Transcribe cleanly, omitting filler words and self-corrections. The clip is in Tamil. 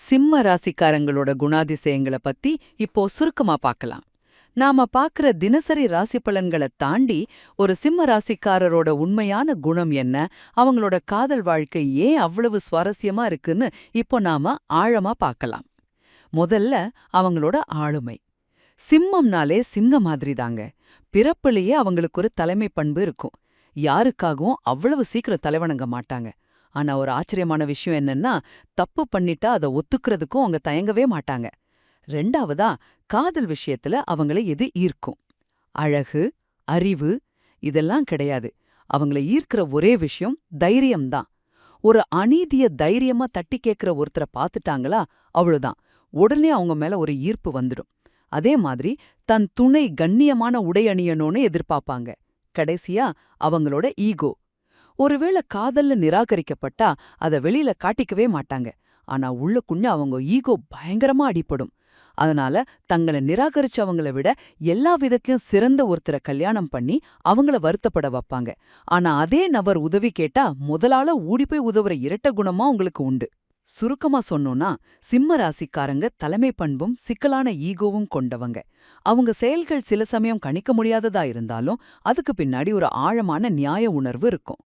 சிம்ம ராசிக்காரங்களோட குணாதிசயங்கள பத்தி இப்போ சுருக்கமா பார்க்கலாம். நாம பார்க்குற தினசரி ராசி பலன்களை தாண்டி ஒரு சிம்ம ராசிக்காரரோட உண்மையான குணம் என்ன, அவங்களோட காதல் வாழ்க்கை ஏன் அவ்வளவு சுவாரஸ்யமா இருக்குன்னு இப்போ நாம ஆழமா பார்க்கலாம். முதல்ல அவங்களோட ஆளுமை. சிம்மம்னாலே சிங்கம் மாதிரி தாங்க. பிறப்புலயே அவங்களுக்கு ஒரு தலைமை பண்பு இருக்கும். யாருக்காகவும் அவ்வளவு சீக்கிரம் தலைவணங்க மாட்டாங்க. ஆனா ஒரு ஆச்சரியமான விஷயம் என்னன்னா, தப்பு பண்ணிட்டா அத ஒத்துக்கிறதுக்கும் அவங்க தயங்கவே மாட்டாங்க. ரெண்டாவதா, காதல் விஷயத்துல அவங்கள எது ஈர்க்கும்? அழகு, அறிவு இதெல்லாம் கிடையாது. அவங்கள ஈர்க்கிற ஒரே விஷயம் தைரியம்தான். ஒரு அநீதிய தைரியமா தட்டி கேட்கிற ஒருத்தர பாத்துட்டாங்களா, அவ்வளவுதான். உடனே அவங்க மேல ஒரு ஈர்ப்பு வந்துடும். அதே மாதிரி தன் துணை கண்ணியமான உடை அணியணும்னு எதிர்பார்ப்பாங்க. கடைசியா அவங்களோட ஈகோ. ஒருவேளை காதல்ல நிராகரிக்கப்பட்டா அத வெளியில காட்டிக்கவே மாட்டாங்க. ஆனா உள்ளுக்குள்ள அவங்க ஈகோ பயங்கரமா அடிபடும். அதனால தங்கள நிராகரிச்சவங்கள விட எல்லா விதத்திலும் சிறந்த ஒருத்தர கல்யாணம் பண்ணி அவங்கள வருத்தப்பட வைப்பாங்க. ஆனா அதே நபர் உதவி கேட்டா முதலால ஓடிப்போய் உதவுற இரட்ட குணமா உங்களுக்கு உண்டு. சுருக்கமா சொன்னோம்னா, சிம்ம ராசிக்காரங்க தலைமை பண்பும் சிக்கலான ஈகோவும் கொண்டவங்க. அவங்க செயல்கள் சில சமயம் கணிக்க முடியாததா இருந்தாலும் அதுக்கு பின்னாடி ஒரு ஆழமான நியாய உணர்வு இருக்கும்.